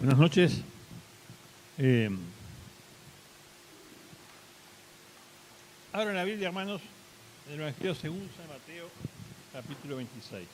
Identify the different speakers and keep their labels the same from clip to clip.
Speaker 1: Buenas noches. Abran la Biblia, hermanos, en el Evangelio según San Mateo, capítulo 26.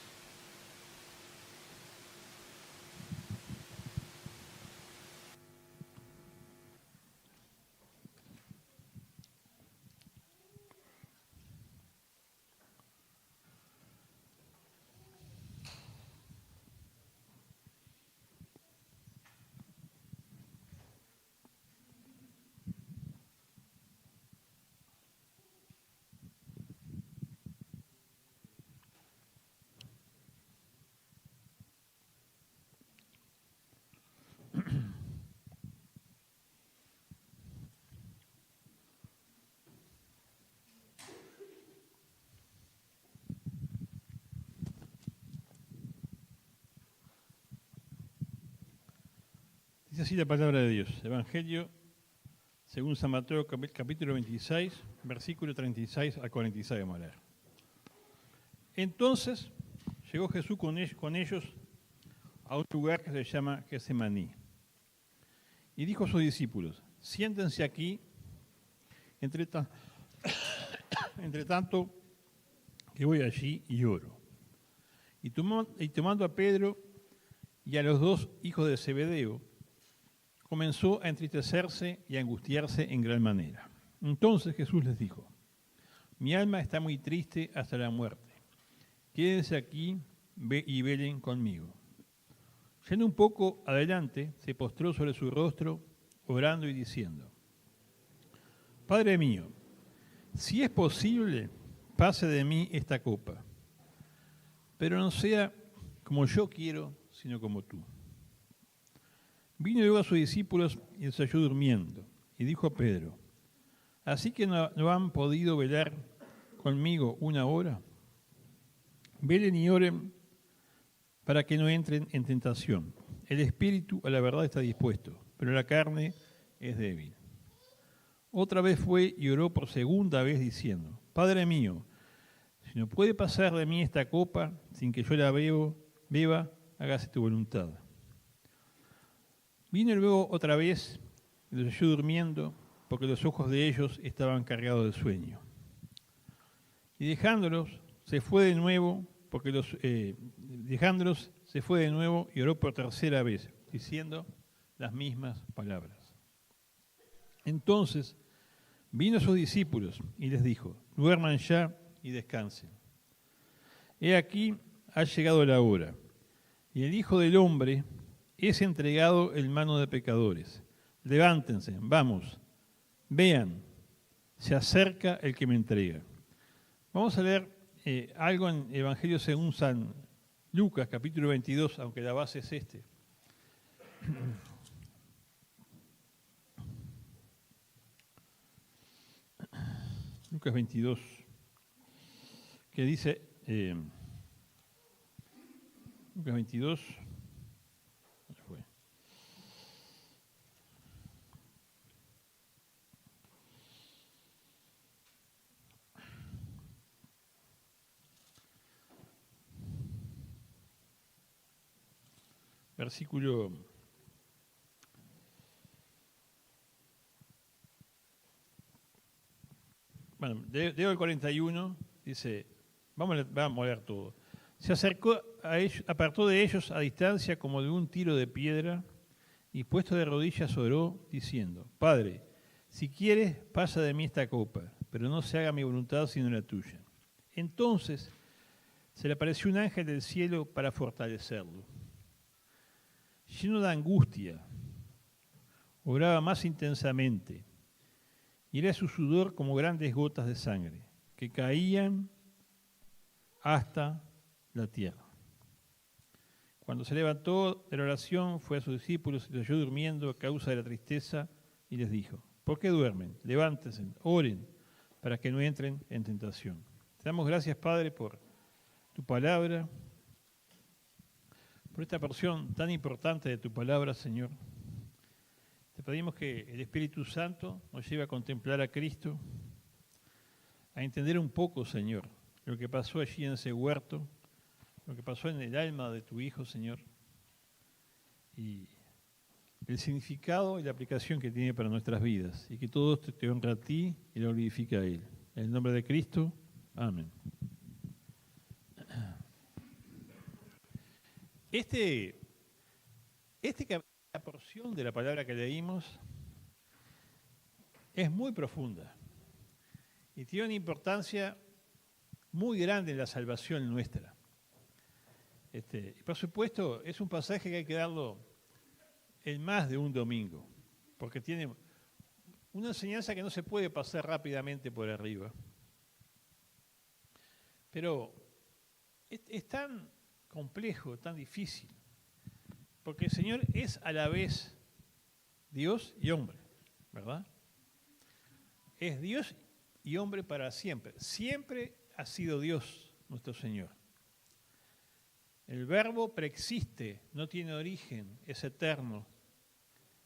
Speaker 1: Dice así la palabra de Dios. Evangelio según San Mateo, capítulo 26, versículo 36 a 46, vamos a leer. Entonces llegó Jesús con ellos a un lugar que se llama Getsemaní. Y dijo a sus discípulos: siéntense aquí, entre tanto que voy allí y oro. Y tomando a Pedro y a los dos hijos de Zebedeo, comenzó a entristecerse y a angustiarse en gran manera. Entonces Jesús les dijo: mi alma está muy triste hasta la muerte. Quédense aquí y velen conmigo. Yendo un poco adelante, se postró sobre su rostro, orando y diciendo: Padre mío, si es posible, pase de mí esta copa, pero no sea como yo quiero, sino como tú. Vino luego a sus discípulos y los halló durmiendo, y dijo a Pedro: ¿así que no han podido velar conmigo una hora? Velen y oren para que no entren en tentación. El espíritu a la verdad está dispuesto, pero la carne es débil. Otra vez fue y oró por segunda vez diciendo: Padre mío, si no puede pasar de mí esta copa sin que yo la beba, hágase tu voluntad. Vino luego otra vez y los halló durmiendo, porque los ojos de ellos estaban cargados de sueño. Y dejándolos, se fue de nuevo, se fue de nuevo y oró por tercera vez, diciendo las mismas palabras. Entonces vino a sus discípulos y les dijo: duerman ya y descansen. He aquí, ha llegado la hora, y el Hijo del Hombre es entregado en mano de pecadores. Levántense, vamos, vean, se acerca el que me entrega. Vamos a leer algo en Evangelio según San Lucas, capítulo 22, aunque la base es este. Lucas 22, que dice, Lucas 22, ¿dónde fue? Versículo 41, dice, vamos a leer todo. Se acercó a ellos, apartó de ellos a distancia como de un tiro de piedra, y puesto de rodillas oró, diciendo: Padre, si quieres, pasa de mí esta copa, pero no se haga mi voluntad sino la tuya. Entonces se le apareció un ángel del cielo para fortalecerlo. Lleno de angustia, oraba más intensamente, y era su sudor como grandes gotas de sangre, que caían hasta la tierra. Cuando se levantó de la oración, fue a sus discípulos y los halló durmiendo a causa de la tristeza, y les dijo: ¿por qué duermen? Levántense, oren, para que no entren en tentación. Te damos gracias, Padre, por tu palabra, por esta porción tan importante de tu palabra, Señor. Te pedimos que el Espíritu Santo nos lleve a contemplar a Cristo, a entender un poco, Señor, lo que pasó allí en ese huerto, lo que pasó en el alma de tu Hijo, Señor, y el significado y la aplicación que tiene para nuestras vidas, y que todo esto te honra a ti y lo glorifica a Él. En el nombre de Cristo, amén. La porción de la palabra que leímos es muy profunda y tiene una importancia muy grande en la salvación nuestra. Por supuesto, es un pasaje que hay que darlo en más de un domingo, porque tiene una enseñanza que no se puede pasar rápidamente por arriba. Pero es tan complejo, tan difícil, porque el Señor es a la vez Dios y hombre, ¿verdad? Es Dios y hombre para siempre. Siempre ha sido Dios nuestro Señor. El Verbo preexiste, no tiene origen, es eterno.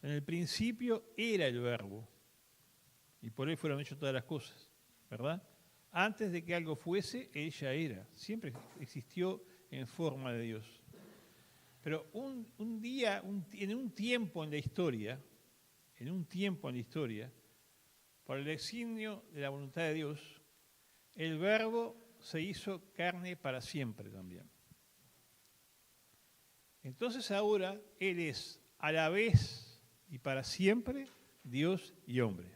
Speaker 1: En el principio era el Verbo, y por él fueron hechas todas las cosas, ¿verdad? Antes de que algo fuese, él ya era. Siempre existió en forma de Dios. Pero en un tiempo en la historia, por el designio de la voluntad de Dios, el Verbo se hizo carne para siempre también. Entonces ahora Él es a la vez y para siempre Dios y hombre.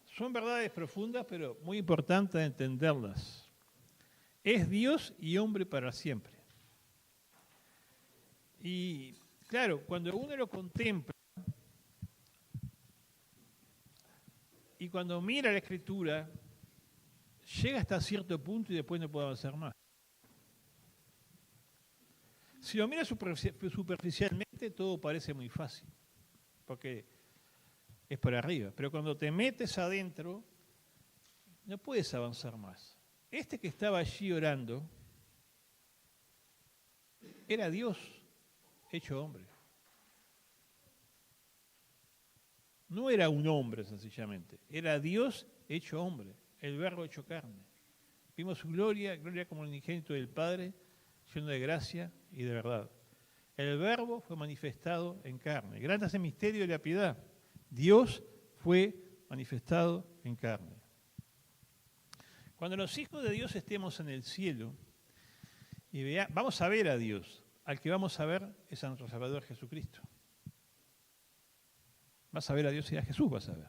Speaker 1: Son verdades profundas, pero muy importantes entenderlas. Es Dios y hombre para siempre. Y claro, cuando uno lo contempla y cuando mira la Escritura, llega hasta cierto punto y después no puede avanzar más. Si lo miras superficialmente, todo parece muy fácil, porque es por arriba. Pero cuando te metes adentro, no puedes avanzar más. Este que estaba allí orando era Dios hecho hombre. No era un hombre sencillamente, era Dios hecho hombre, el Verbo hecho carne. Vimos su gloria como el unigénito del Padre, lleno de gracia y de verdad. El Verbo fue manifestado en carne. Grande es el misterio de la piedad. Dios fue manifestado en carne. Cuando los hijos de Dios estemos en el cielo y vamos a ver a Dios, al que vamos a ver es a nuestro Salvador Jesucristo. Vas a ver a Dios y a Jesús vas a ver,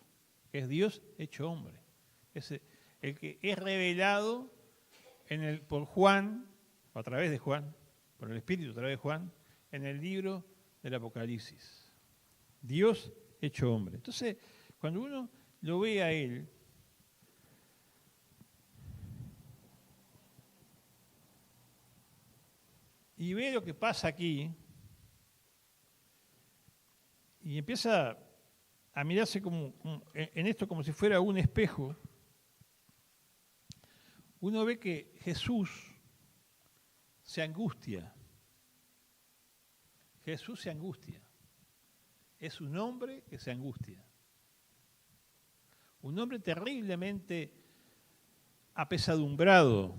Speaker 1: que es Dios hecho hombre. Es el que es revelado por Juan, a través de Juan, por el Espíritu a través de Juan, en el libro del Apocalipsis. Dios hecho hombre. Entonces, cuando uno lo ve a Él, y ve lo que pasa aquí, y empieza a mirarse en esto como si fuera un espejo, uno ve que Jesús se angustia. Jesús se angustia. Es un hombre que se angustia. Un hombre terriblemente apesadumbrado.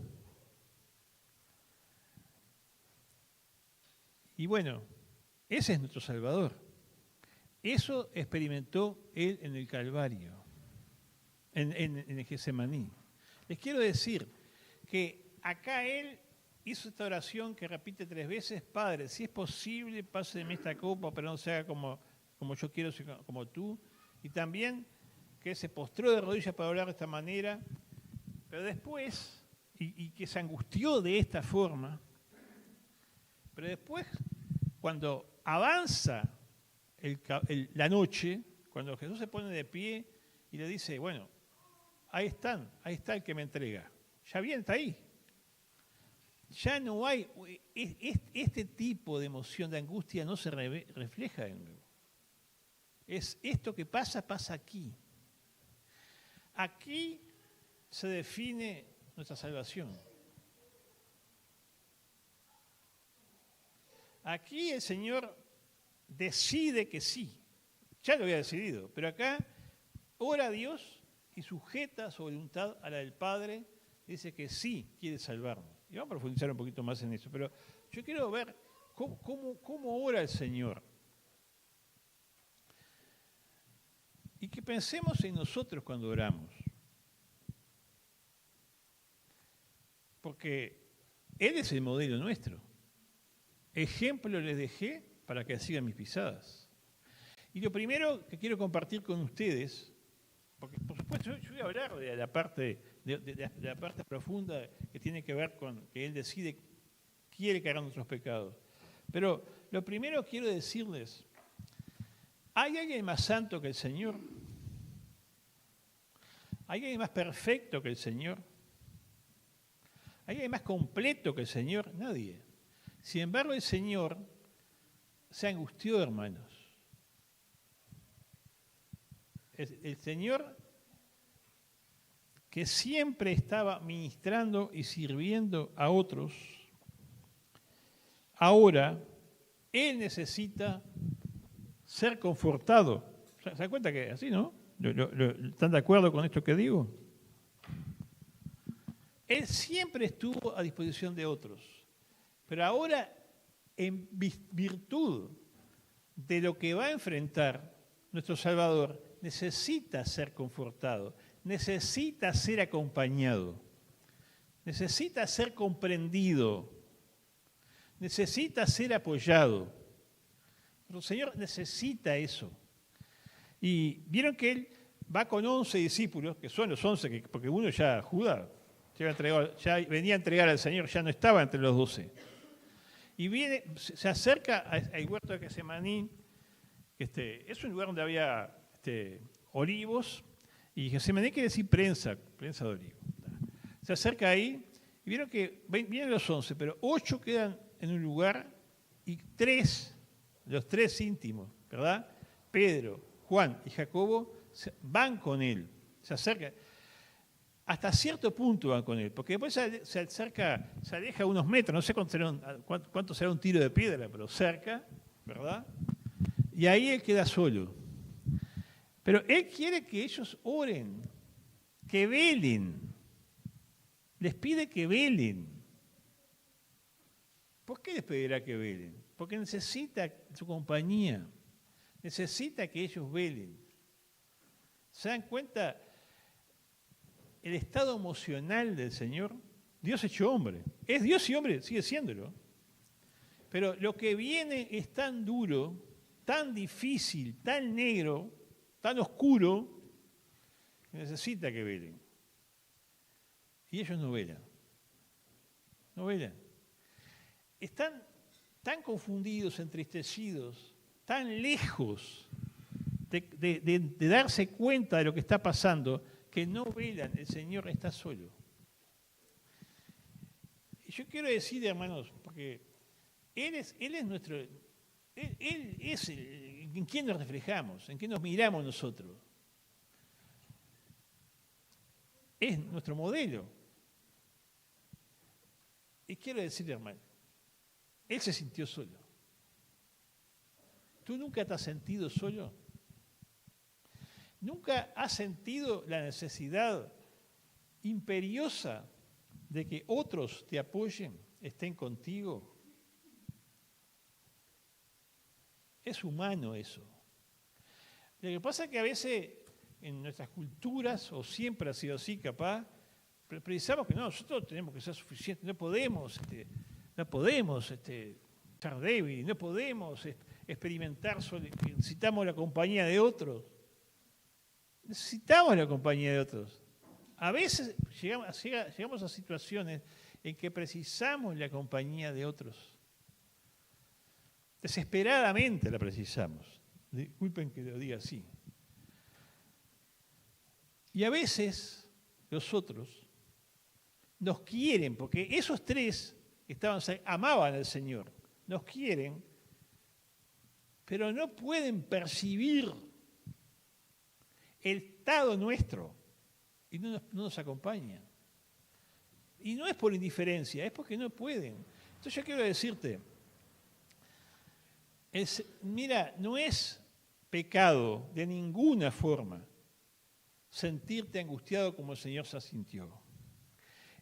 Speaker 1: Y bueno, ese es nuestro Salvador. Eso experimentó Él en el Calvario, en el Getsemaní. Les quiero decir que acá Él hizo esta oración que repite 3 veces: Padre, si es posible, páseme esta copa, pero no se haga como yo quiero, sino como tú. Y también que se postró de rodillas para orar de esta manera, pero después, y que se angustió de esta forma, pero después, cuando avanza la noche, cuando Jesús se pone de pie y le dice, bueno, ahí está el que me entrega. Ya bien, está ahí. Ya no hay, este tipo de emoción de angustia no se refleja de nuevo. Es esto que pasa aquí. Aquí se define nuestra salvación. Aquí el Señor decide que sí. Ya lo había decidido, pero acá ora a Dios y sujeta su voluntad a la del Padre, dice que sí quiere salvarnos. Y vamos a profundizar un poquito más en eso, pero yo quiero ver cómo ora el Señor. que pensemos en nosotros cuando oramos. Porque Él es el modelo nuestro. Ejemplo les dejé para que sigan mis pisadas. Y lo primero que quiero compartir con ustedes, porque por supuesto yo voy a hablar de la parte, de la parte profunda que tiene que ver con que Él quiere cargar nuestros pecados. Pero lo primero quiero decirles, ¿hay alguien más santo que el Señor? ¿Hay alguien más perfecto que el Señor? ¿Hay alguien más completo que el Señor? Nadie. Sin embargo, el Señor se angustió, hermanos. El Señor que siempre estaba ministrando y sirviendo a otros, ahora Él necesita ser confortado. ¿Se dan cuenta que así, no? ¿Están de acuerdo con esto que digo? Él siempre estuvo a disposición de otros, pero ahora, en virtud de lo que va a enfrentar nuestro Salvador, necesita ser confortado, necesita ser acompañado, necesita ser comprendido, necesita ser apoyado. Pero el Señor necesita eso. Y vieron que Él va con 11 discípulos, que son los 11, porque uno ya, Judas, ya venía a entregar al Señor, ya no estaba entre los 12. Y se acerca al huerto de Getsemaní, que es un lugar donde había olivos, y Getsemaní quiere decir prensa de olivo. Se acerca ahí, y vieron que vienen los 11, pero 8 quedan en un lugar, y los tres íntimos, ¿verdad? Pedro, Juan y Jacobo van con él, se acercan. Hasta cierto punto van con él, porque después se acerca, se aleja unos metros, no sé cuánto será un tiro de piedra, pero cerca, ¿verdad? Y ahí él queda solo. Pero él quiere que ellos oren, que velen. Les pide que velen. ¿Por qué les pedirá que velen? Porque necesita su compañía, necesita que ellos velen. ¿Se dan cuenta? El estado emocional del Señor, Dios hecho hombre. Es Dios y hombre, sigue siéndolo. Pero lo que viene es tan duro, tan difícil, tan negro, tan oscuro, que necesita que velen. Y ellos no velan. No velan. Están tan confundidos, entristecidos, tan lejos de darse cuenta de lo que está pasando, que no velan, el Señor está solo. Y yo quiero decir, hermanos, porque Él es nuestro, Él es en quién nos reflejamos, en quién nos miramos nosotros. Es nuestro modelo. Y quiero decir, hermano, Él se sintió solo. ¿Tú nunca te has sentido solo? ¿Nunca has sentido la necesidad imperiosa de que otros te apoyen, estén contigo? Es humano eso. Lo que pasa es que a veces en nuestras culturas, o siempre ha sido así capaz, precisamos que no, nosotros tenemos que ser suficientes, no podemos ser débiles, no podemos experimentar, necesitamos la compañía de otros. Necesitamos la compañía de otros. A veces llegamos a situaciones en que precisamos la compañía de otros. Desesperadamente la precisamos. Disculpen que lo diga así. Y a veces los otros nos quieren, porque esos tres que amaban al Señor, nos quieren, pero no pueden percibir el estado nuestro y no nos acompañan. Y no es por indiferencia, es porque no pueden. Entonces yo quiero decirte, mira, no es pecado de ninguna forma sentirte angustiado como el Señor se sintió.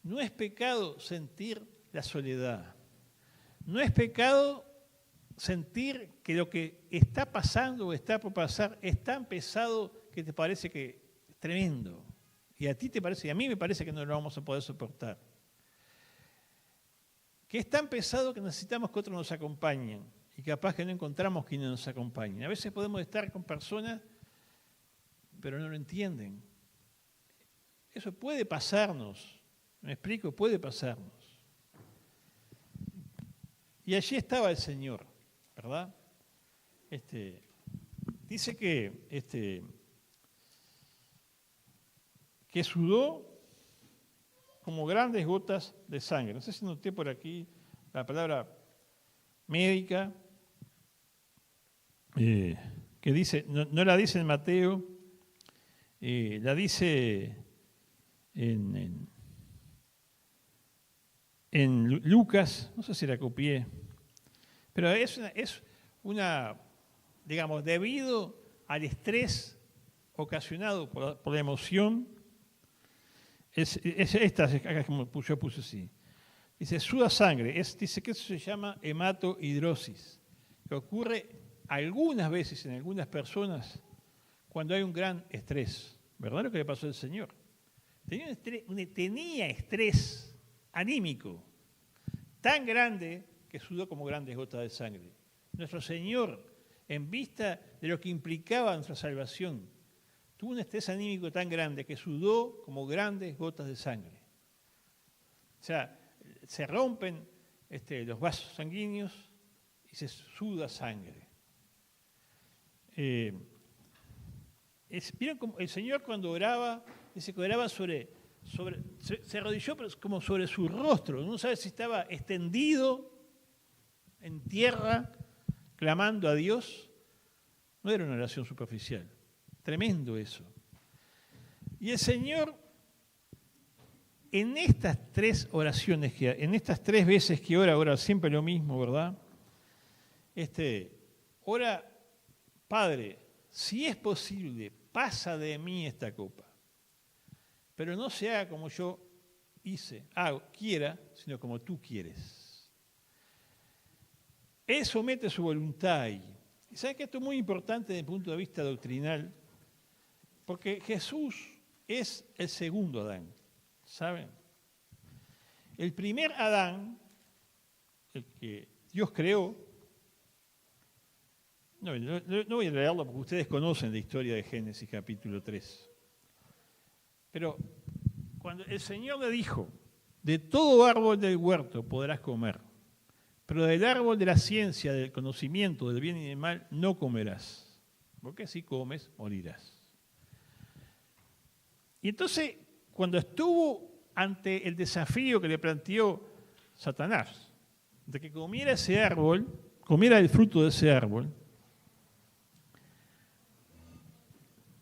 Speaker 1: No es pecado sentir la soledad. No es pecado sentir que lo que está pasando o está por pasar es tan pesado que te parece que es tremendo. Y a ti te parece, y a mí me parece que no lo vamos a poder soportar. Que es tan pesado que necesitamos que otros nos acompañen. Y capaz que no encontramos quienes nos acompañen. A veces podemos estar con personas, pero no lo entienden. Eso puede pasarnos. ¿Me explico? Puede pasarnos. Y allí estaba el Señor, ¿verdad? Dice que sudó como grandes gotas de sangre. No sé si noté por aquí la palabra médica, que dice, no la dice en Mateo, la dice en Lucas, no sé si la copié, pero es una, digamos, debido al estrés ocasionado por la emoción, acá como yo puse así. Dice, suda sangre, dice que eso se llama hematohidrosis, que ocurre algunas veces en algunas personas cuando hay un gran estrés. ¿Verdad lo que le pasó al Señor? Tenía estrés anímico tan grande que sudó como grandes gotas de sangre. Nuestro Señor, en vista de lo que implicaba nuestra salvación, tuvo un estrés anímico tan grande que sudó como grandes gotas de sangre. O sea, se rompen los vasos sanguíneos y se suda sangre. ¿Vieron cómo el Señor cuando oraba, dice que oraba se arrodilló como sobre su rostro? No sabe si estaba extendido en tierra, clamando a Dios. No era una oración superficial. Tremendo eso. Y el Señor, en estas tres oraciones, en estas tres veces que ora siempre lo mismo, ¿verdad? Ora, Padre, si es posible, pasa de mí esta copa. Pero no se haga como yo quiera, sino como tú quieres. Él somete su voluntad ahí. Y saben que esto es muy importante desde el punto de vista doctrinal, porque Jesús es el segundo Adán, ¿saben? El primer Adán, el que Dios creó, no voy a leerlo porque ustedes conocen la historia de Génesis capítulo 3. Pero cuando el Señor le dijo, de todo árbol del huerto podrás comer, pero del árbol de la ciencia, del conocimiento del bien y del mal, no comerás, porque si comes, morirás. Y entonces, cuando estuvo ante el desafío que le planteó Satanás, de que comiera ese árbol, comiera el fruto de ese árbol,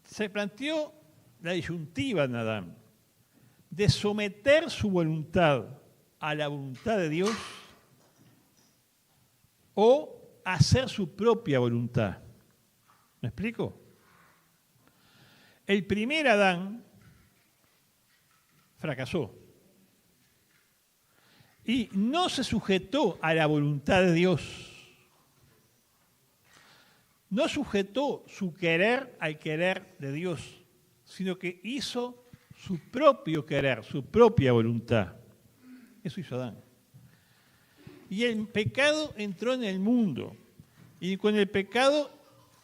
Speaker 1: se planteó la disyuntiva en Adán de someter su voluntad a la voluntad de Dios o hacer su propia voluntad. ¿Me explico? El primer Adán fracasó y no se sujetó a la voluntad de Dios. No sujetó su querer al querer de Dios, sino que hizo su propio querer, su propia voluntad. Eso hizo Adán. Y el pecado entró en el mundo. Y con el pecado,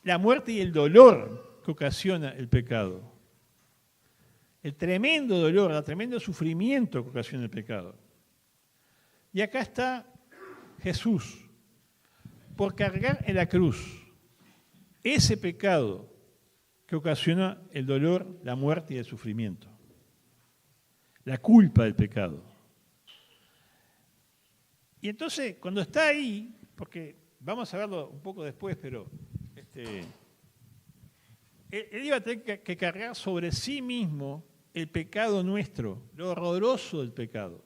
Speaker 1: la muerte y el dolor que ocasiona el pecado. El tremendo dolor, el tremendo sufrimiento que ocasiona el pecado. Y acá está Jesús, por cargar en la cruz ese pecado que ocasiona el dolor, la muerte y el sufrimiento. La culpa del pecado. Y entonces, cuando está ahí, porque vamos a verlo un poco después, pero él iba a tener que cargar sobre sí mismo el pecado nuestro, lo horroroso del pecado.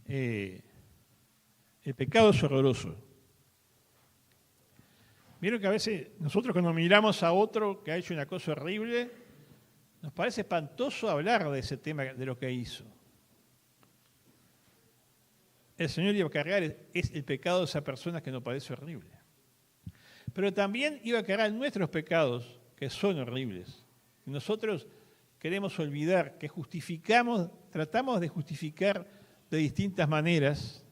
Speaker 1: El pecado es horroroso. Vieron que a veces nosotros cuando miramos a otro que ha hecho una cosa horrible, nos parece espantoso hablar de ese tema, de lo que hizo. El Señor iba a cargar el pecado de esa persona que nos parece horrible. pero también iba a cargar nuestros pecados, que son horribles. Nosotros queremos olvidar, que tratamos de justificar de distintas maneras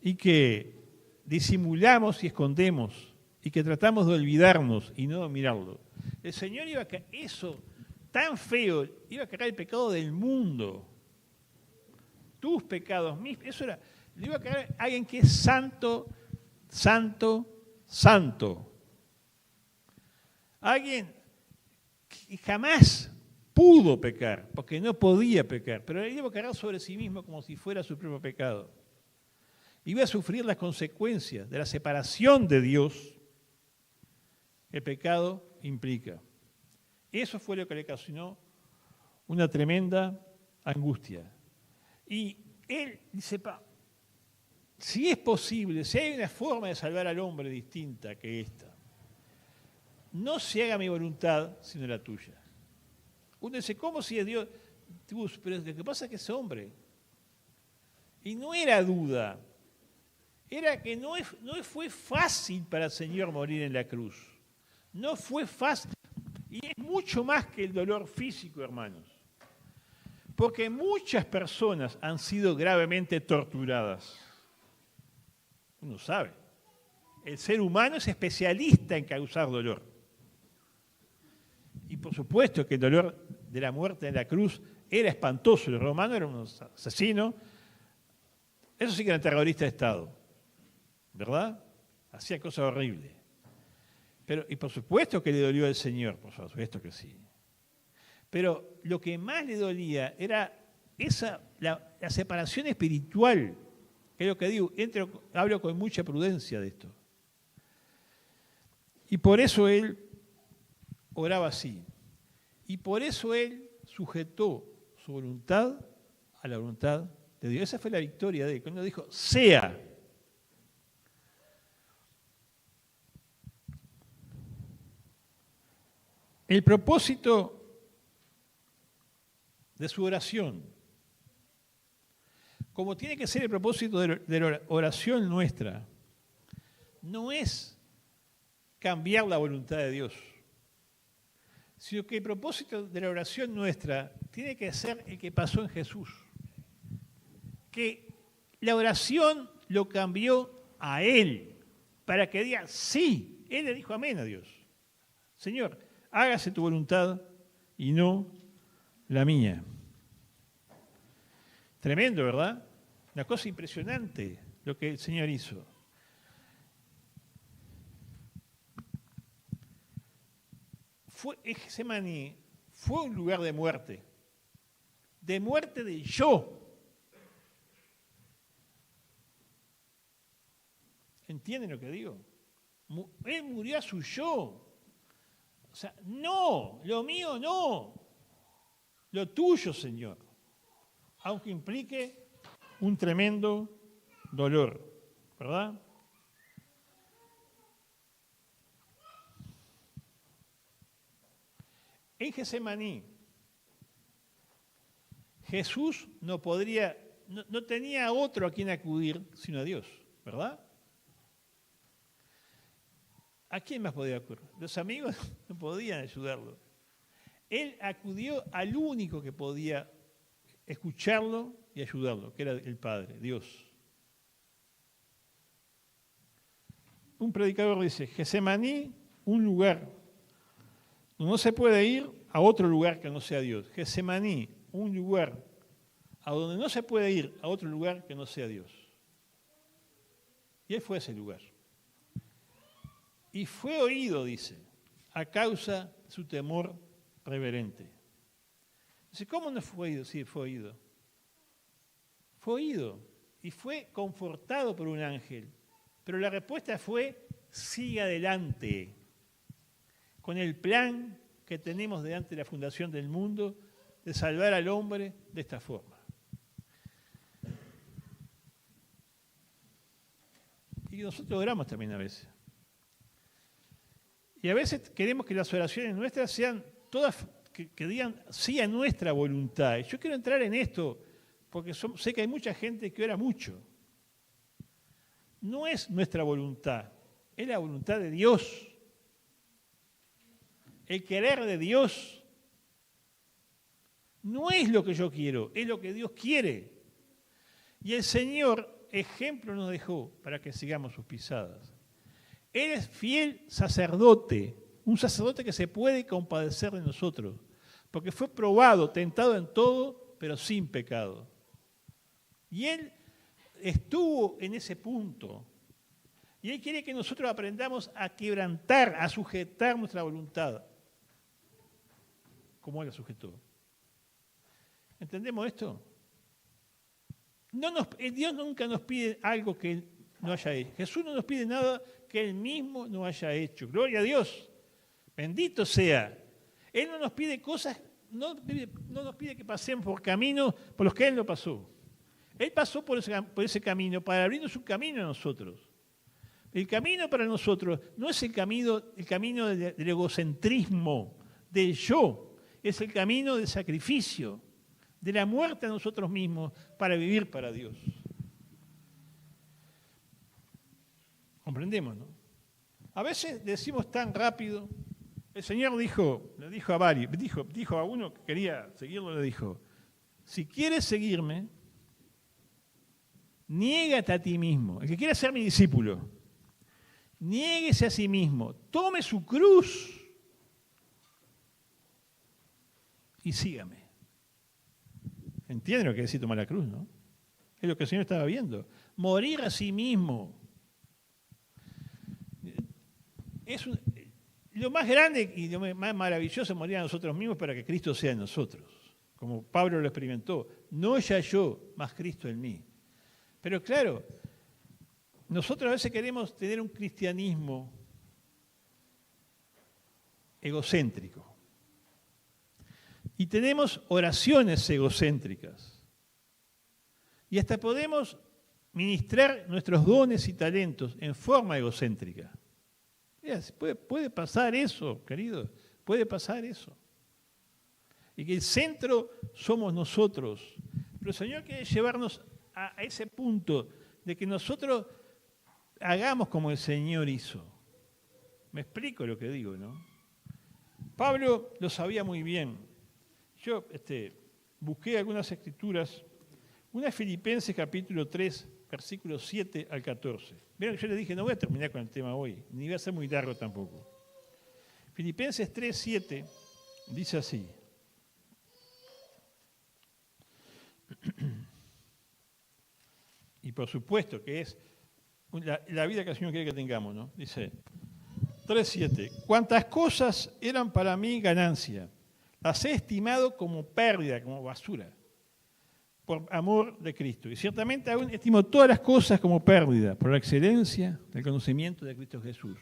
Speaker 1: y que disimulamos y escondemos y que tratamos de olvidarnos y no de mirarlo. El Señor iba a cargar eso tan feo, iba a cargar el pecado del mundo. Tus pecados, eso era, le iba a cargar a alguien que es santo, santo, santo. Alguien que jamás pudo pecar, porque no podía pecar, pero él iba a cargar sobre sí mismo como si fuera su propio pecado. Iba a sufrir las consecuencias de la separación de Dios que el pecado implica. Eso fue lo que le ocasionó una tremenda angustia. Y él dice, si es posible, si hay una forma de salvar al hombre distinta que esta, no se haga mi voluntad sino la tuya. Uno dice, ¿cómo si es Dios? Pero lo que pasa es que es hombre. Y no era duda, era que no fue fácil para el Señor morir en la cruz. No fue fácil. Y es mucho más que el dolor físico, hermanos. Porque muchas personas han sido gravemente torturadas. Uno sabe. El ser humano es especialista en causar dolor. Y por supuesto que el dolor de la muerte en la cruz era espantoso. Los romanos eran unos asesinos. Eso sí que eran terroristas de Estado. ¿Verdad? Hacían cosas horribles. Y por supuesto que le dolió al Señor, por supuesto que sí. Pero lo que más le dolía era la separación espiritual, que es lo que digo, hablo con mucha prudencia de esto. Y por eso él oraba así. Y por eso él sujetó su voluntad a la voluntad de Dios. Esa fue la victoria de él, cuando dijo, sea. El propósito de su oración, como tiene que ser el propósito de la oración nuestra, no es cambiar la voluntad de Dios, sino que el propósito de la oración nuestra tiene que ser el que pasó en Jesús. Que la oración lo cambió a Él, para que diga sí. Él le dijo amén a Dios. Señor, hágase tu voluntad y no la mía. Tremendo, ¿verdad? Una cosa impresionante lo que el Señor hizo. Getsemaní fue un lugar de muerte de yo. ¿Entienden lo que digo? Él murió a su yo. O sea, no, lo mío no, lo tuyo, Señor, aunque implique un tremendo dolor, ¿verdad? En Getsemaní, Jesús no tenía a otro a quien acudir sino a Dios, ¿verdad? ¿A quién más podía acudir? Los amigos no podían ayudarlo. Él acudió al único que podía escucharlo y ayudarlo, que era el Padre, Dios. Un predicador dice, Getsemaní, un lugar donde no se puede ir a otro lugar que no sea Dios. Getsemaní, un lugar a donde no se puede ir a otro lugar que no sea Dios. Y él fue a ese lugar. Y fue oído, dice, a causa de su temor reverente. Dice, ¿cómo no fue oído? Sí, fue oído. Fue oído y fue confortado por un ángel. Pero la respuesta fue, sigue adelante con el plan que tenemos delante de la fundación del mundo de salvar al hombre de esta forma. Y nosotros oramos también a veces. Y a veces queremos que las oraciones nuestras sean todas, que digan sí a nuestra voluntad. Yo quiero entrar en esto porque sé que hay mucha gente que ora mucho. No es nuestra voluntad, es la voluntad de Dios. El querer de Dios no es lo que yo quiero, es lo que Dios quiere. Y el Señor, ejemplo nos dejó para que sigamos sus pisadas. Él es fiel sacerdote, un sacerdote que se puede compadecer de nosotros, porque fue probado, tentado en todo, pero sin pecado. Y Él estuvo en ese punto. Y Él quiere que nosotros aprendamos a quebrantar, a sujetar nuestra voluntad, como Él la sujetó. ¿Entendemos esto? Dios nunca nos pide algo que Él no haya hecho. Jesús no nos pide nada que Él mismo no haya hecho. Gloria a Dios. Bendito sea. Él no nos pide cosas, no nos pide que pasemos por caminos por los que Él no pasó. Él pasó por ese camino para abrirnos un camino a nosotros. El camino para nosotros no es el camino del egocentrismo, del yo. Es el camino del sacrificio, de la muerte a nosotros mismos para vivir para Dios. Comprendemos, ¿no? A veces decimos tan rápido. El Señor le dijo a varios, dijo a uno que quería seguirlo, le dijo, si quieres seguirme, niégate a ti mismo. El que quiera ser mi discípulo, niéguese a sí mismo, tome su cruz y sígame. ¿Entienden lo que quiere decir tomar la cruz, no? Es lo que el Señor estaba viendo. Morir a sí mismo. Lo más grande y lo más maravilloso es morir a nosotros mismos para que Cristo sea en nosotros. Como Pablo lo experimentó. No ya yo, más Cristo en mí. Pero claro, nosotros a veces queremos tener un cristianismo egocéntrico. Y tenemos oraciones egocéntricas. Y hasta podemos ministrar nuestros dones y talentos en forma egocéntrica. Puede pasar eso, queridos, puede pasar eso. Y que el centro somos nosotros. Pero el Señor quiere llevarnos a ese punto de que nosotros hagamos como el Señor hizo. Me explico lo que digo, ¿no? Pablo lo sabía muy bien. Yo busqué algunas escrituras. Una es Filipenses capítulo 3, versículos 7 al 14. Vieron que yo les dije, no voy a terminar con el tema hoy, ni voy a ser muy largo tampoco. Filipenses 3, 7 dice así. Y por supuesto que es la vida que el Señor quiere que tengamos, ¿no? Dice 3:7. Cuantas cosas eran para mí ganancia, las he estimado como pérdida, como basura, por amor de Cristo. Y ciertamente aún estimo todas las cosas como pérdida, por la excelencia del conocimiento de Cristo Jesús.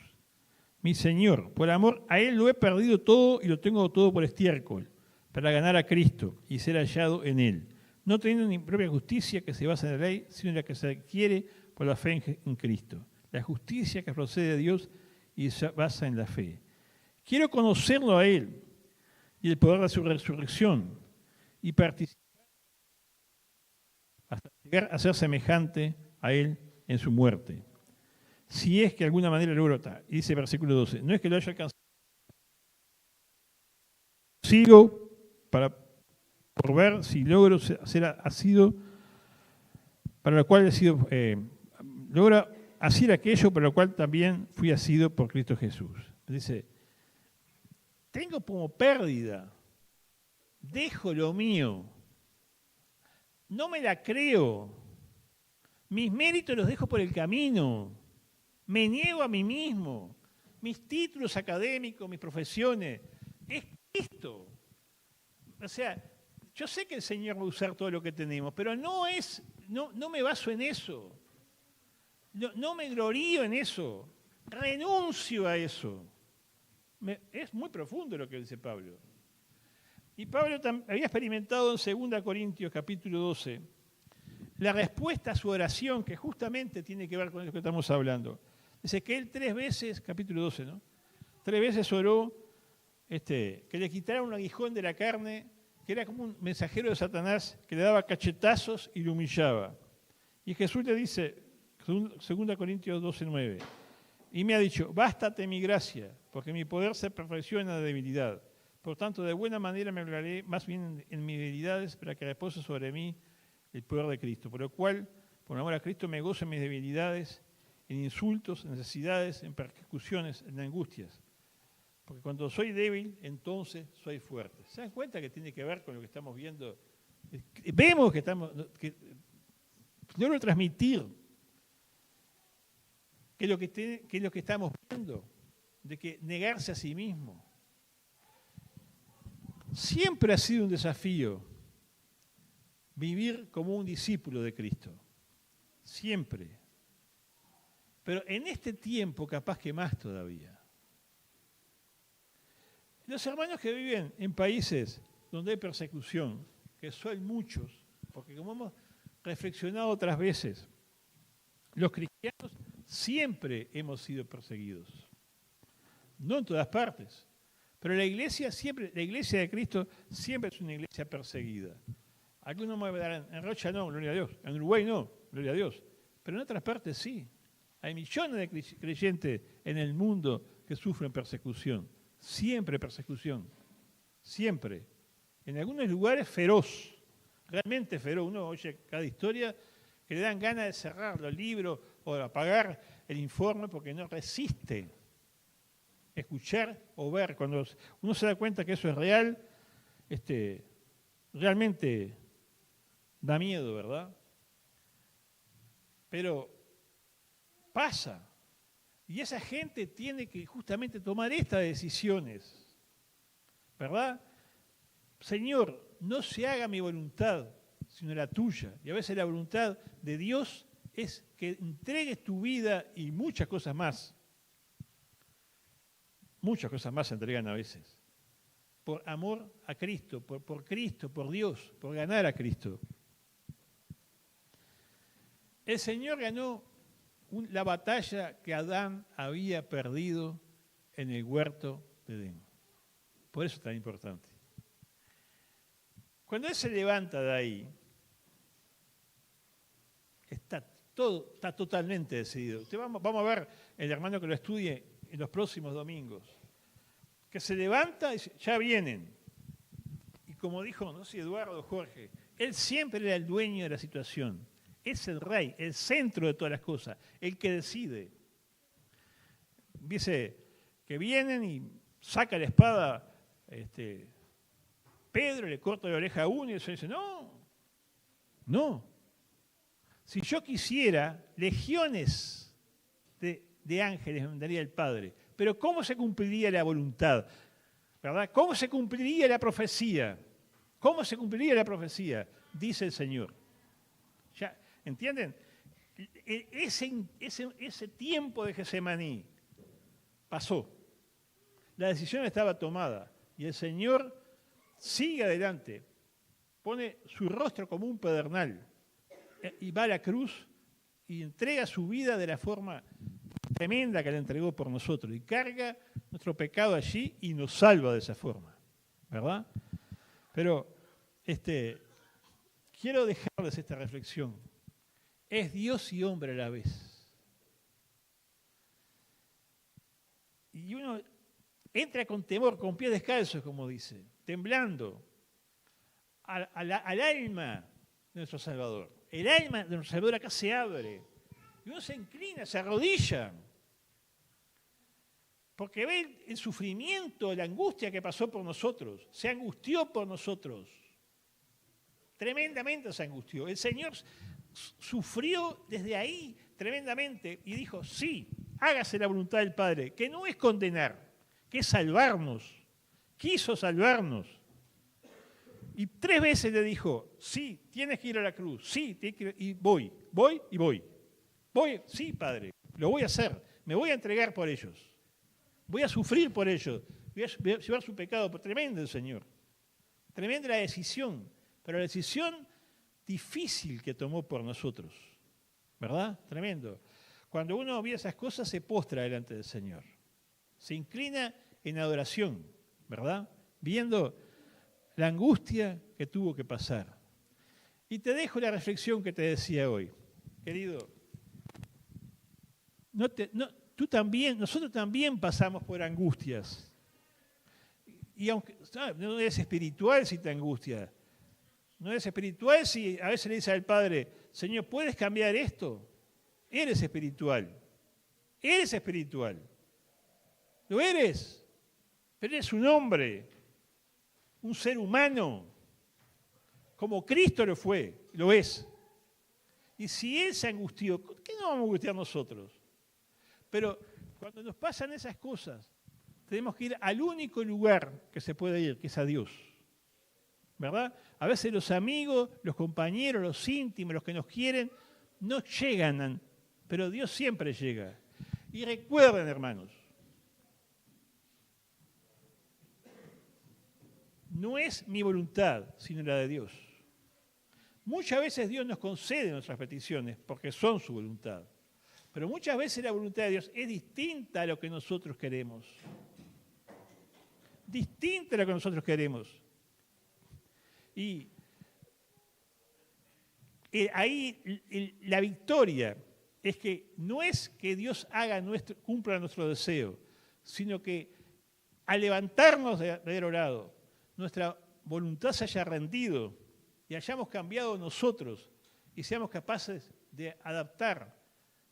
Speaker 1: Mi Señor, por amor a Él lo he perdido todo y lo tengo todo por estiércol, para ganar a Cristo y ser hallado en Él, no teniendo ni propia justicia que se basa en la ley, sino en la que se adquiere por la fe en Cristo. La justicia que procede de Dios y se basa en la fe. Quiero conocerlo a Él y el poder de su resurrección y participar hasta llegar a ser semejante a Él en su muerte. Si es que de alguna manera logro, y dice el versículo 12, no es que lo haya alcanzado, sigo por ver si logro ser asido, para lo cual he sido, logra hacer aquello para lo cual también fui asido por Cristo Jesús. Dice, tengo como pérdida, dejo lo mío, no me la creo, mis méritos los dejo por el camino, me niego a mí mismo, mis títulos académicos, mis profesiones, es Cristo. O sea, yo sé que el Señor va a usar todo lo que tenemos, pero no me baso en eso, no me glorío en eso, renuncio a eso. Es muy profundo lo que dice Pablo. Y Pablo había experimentado en 2 Corintios capítulo 12 la respuesta a su oración, que justamente tiene que ver con lo que estamos hablando. Dice que él 3 veces, capítulo 12, ¿no? 3 veces oró que le quitaran un aguijón de la carne, que era como un mensajero de Satanás que le daba cachetazos y lo humillaba. Y Jesús le dice, 2 Corintios 12, 9, Y me ha dicho, bástate mi gracia, porque mi poder se perfecciona en la debilidad. Por tanto, de buena manera me gloriaré más bien en mis debilidades para que repose sobre mí el poder de Cristo. Por lo cual, por amor a Cristo, me gozo en mis debilidades, en insultos, en necesidades, en persecuciones, en angustias. Porque cuando soy débil, entonces soy fuerte. ¿Se dan cuenta que tiene que ver con lo que estamos viendo? Vemos que logro transmitir que es lo que estamos viendo, de que negarse a sí mismo. Siempre ha sido un desafío vivir como un discípulo de Cristo. Siempre. Pero en este tiempo capaz que más todavía. Los hermanos que viven en países donde hay persecución, que son muchos, porque como hemos reflexionado otras veces, los cristianos siempre hemos sido perseguidos. No en todas partes, pero la iglesia de Cristo siempre es una iglesia perseguida. Algunos me dirán, en Rocha no, gloria a Dios, en Uruguay no, gloria a Dios, pero en otras partes sí. Hay millones de creyentes en el mundo que sufren persecución. Siempre persecución, siempre. En algunos lugares feroz, realmente feroz. Uno oye cada historia que le dan ganas de cerrar los libros o de apagar el informe porque no resiste escuchar o ver. Cuando uno se da cuenta que eso es real, realmente da miedo, ¿verdad? Pero pasa. Y esa gente tiene que justamente tomar estas decisiones, ¿verdad? Señor, no se haga mi voluntad, sino la tuya. Y a veces la voluntad de Dios es que entregues tu vida y muchas cosas más. Muchas cosas más se entregan a veces. Por amor a Cristo, por Cristo, por Dios, por ganar a Cristo. El Señor ganó la batalla que Adán había perdido en el huerto de Edén. Por eso es tan importante. Cuando Él se levanta de ahí, está totalmente decidido. Vamos a ver el hermano que lo estudie en los próximos domingos. Que se levanta y dice, ya vienen. Y como dijo, no sé, Eduardo Jorge, Él siempre era el dueño de la situación. Es el rey, el centro de todas las cosas, el que decide. Dice que vienen y saca la espada Pedro, le corta la oreja a uno y eso dice, no. Si yo quisiera, legiones de ángeles me mandaría el Padre. Pero ¿cómo se cumpliría la voluntad? ¿Verdad? ¿Cómo se cumpliría la profecía? ¿Cómo se cumpliría la profecía? Dice el Señor. ¿Ya? ¿Entienden? Ese tiempo de Getsemaní pasó. La decisión estaba tomada. Y el Señor sigue adelante. Pone su rostro como un pedernal. Y va a la cruz y entrega su vida de la forma tremenda que la entregó por nosotros. Y carga nuestro pecado allí y nos salva de esa forma. ¿Verdad? Pero quiero dejarles esta reflexión. Es Dios y hombre a la vez. Y uno entra con temor, con pies descalzos, como dice, temblando al alma de nuestro Salvador. El alma de nuestro Salvador acá se abre. Y uno se inclina, se arrodilla. Porque ve el sufrimiento, la angustia que pasó por nosotros. Se angustió por nosotros. Tremendamente se angustió. El Señor sufrió desde ahí tremendamente y dijo, sí, hágase la voluntad del Padre, que no es condenar, que es salvarnos. Quiso salvarnos. Y 3 veces le dijo, sí, tienes que ir a la cruz, sí, tienes que ir, y voy. Voy, sí, Padre, lo voy a hacer, me voy a entregar por ellos. Voy a sufrir por ellos, voy a llevar su pecado. Tremendo el Señor. Tremenda la decisión, pero la decisión difícil que tomó por nosotros. ¿Verdad? Tremendo. Cuando uno ve esas cosas, se postra delante del Señor. Se inclina en adoración, ¿verdad? Viendo la angustia que tuvo que pasar. Y te dejo la reflexión que te decía hoy. Querido, nosotros también pasamos por angustias. Y aunque no eres espiritual si te angustia, no eres espiritual si a veces le dices al Padre, Señor, ¿puedes cambiar esto? Eres espiritual. Eres espiritual. Lo eres. Pero eres un hombre, un ser humano, como Cristo lo fue, lo es. Y si Él se angustió, ¿qué no vamos a angustiar nosotros? Pero cuando nos pasan esas cosas, tenemos que ir al único lugar que se puede ir, que es a Dios. ¿Verdad? A veces los amigos, los compañeros, los íntimos, los que nos quieren, no llegan, pero Dios siempre llega. Y recuerden, hermanos, no es mi voluntad, sino la de Dios. Muchas veces Dios nos concede nuestras peticiones porque son su voluntad. Pero muchas veces la voluntad de Dios es distinta a lo que nosotros queremos. Distinta a lo que nosotros queremos. Y ahí la victoria es que no es que Dios cumpla nuestro deseo, sino que al levantarnos de haber orado, nuestra voluntad se haya rendido y hayamos cambiado nosotros y seamos capaces de adaptar,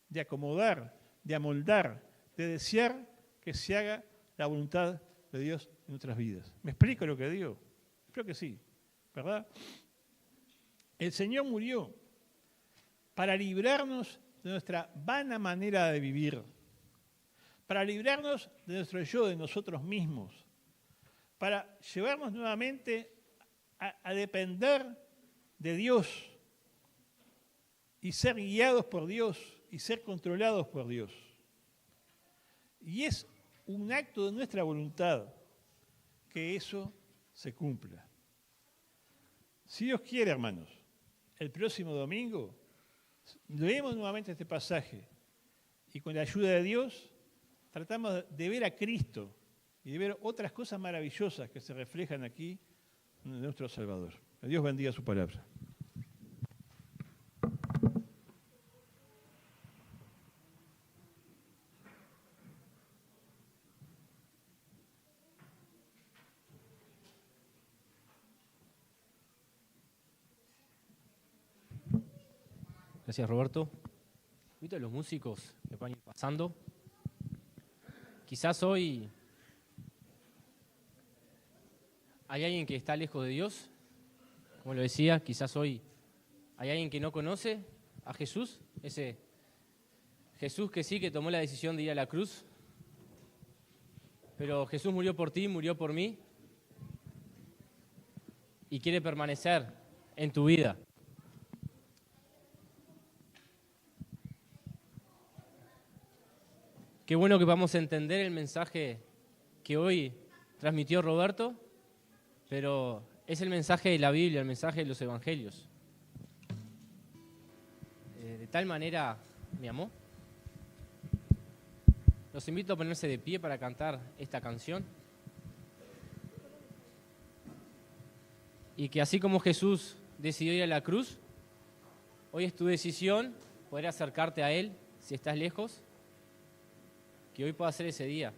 Speaker 1: de acomodar, de amoldar, de desear que se haga la voluntad de Dios en nuestras vidas. ¿Me explico lo que digo? Creo que sí, ¿verdad? El Señor murió para librarnos de nuestra vana manera de vivir, para librarnos de nuestro yo, de nosotros mismos, para llevarnos nuevamente a depender de Dios y ser guiados por Dios y ser controlados por Dios. Y es un acto de nuestra voluntad que eso se cumpla. Si Dios quiere, hermanos, el próximo domingo leemos nuevamente este pasaje y con la ayuda de Dios tratamos de ver a Cristo y de ver otras cosas maravillosas que se reflejan aquí en nuestro Salvador. Que Dios bendiga su palabra.
Speaker 2: Gracias, Roberto. Invito a los músicos que van a ir pasando. Quizás hoy hay alguien que está lejos de Dios, como lo decía, quizás hoy hay alguien que no conoce a Jesús, ese Jesús que sí, que tomó la decisión de ir a la cruz, pero Jesús murió por ti, murió por mí y quiere permanecer en tu vida. Qué bueno que vamos a entender el mensaje que hoy transmitió Roberto, pero es el mensaje de la Biblia, el mensaje de los evangelios. De tal manera me amó. Los invito a ponerse de pie para cantar esta canción. Y que así como Jesús decidió ir a la cruz, hoy es tu decisión poder acercarte a Él si estás lejos. Que hoy pueda ser ese día.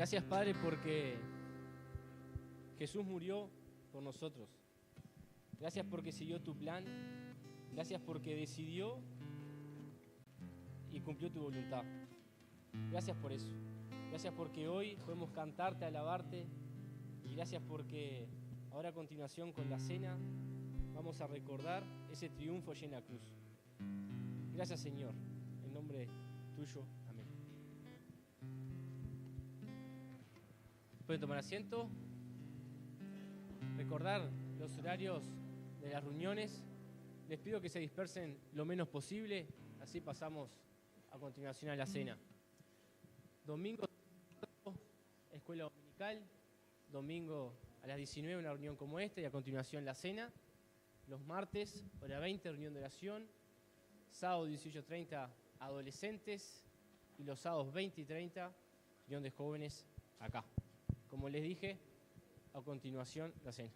Speaker 2: Gracias, Padre, porque Jesús murió por nosotros. Gracias porque siguió tu plan. Gracias porque decidió y cumplió tu voluntad. Gracias por eso. Gracias porque hoy podemos cantarte, alabarte. Y gracias porque ahora a continuación con la cena vamos a recordar ese triunfo allí en la cruz. Gracias, Señor. En nombre tuyo. Amén. Pueden tomar asiento. Recordar los horarios de las reuniones. Les pido que se dispersen lo menos posible. Así pasamos a continuación a la cena. Domingo, escuela dominical. Domingo a las 19 una reunión como esta y a continuación la cena. Los martes, hora 20, reunión de oración. Sábado 18:30, adolescentes. Y los sábados 20 y 30, reunión de jóvenes acá. Como les dije, a continuación la cena.